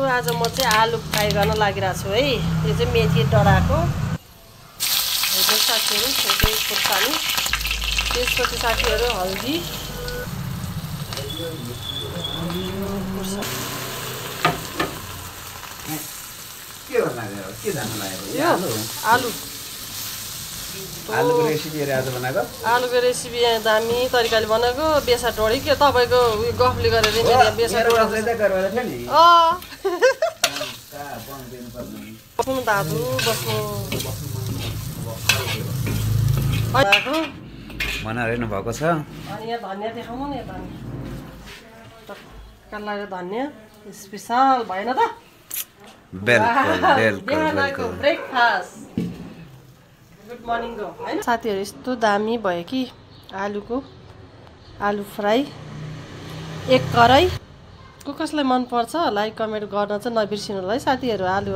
आज म चाहिँ आलु फ्राई गर्न लागिरहेको छु है। यो चाहिँ मेथी डढाएको साथीहरू, खुर्सानी, त्यसपछि साथीहरू हल्दी, आलु आलुको रेसिपी आज बनाएको, आलुको रेसिपी दामी तरिकाले बनाएको। बेसा डढी के तपाईँको उयो गफले गरेर बेसा बस्नु दाजु बस्नु बनाइरहनु भएको छ। अनि यहाँ धनियाँ देखाउनु न, यहाँ धनियाँ टक्का धनियाँ स्पेसल भएन त? बिल्कुल ब्रेकफास्ट गुड मर्निङको हैन साथीहरू। यस्तो दामी भयो कि आलु फ्राई एक कराई। कसलाई मन पर्छ लाइक कमेन्ट गर्न चाहिँ नबिर्सिनु होला है साथीहरू। आलु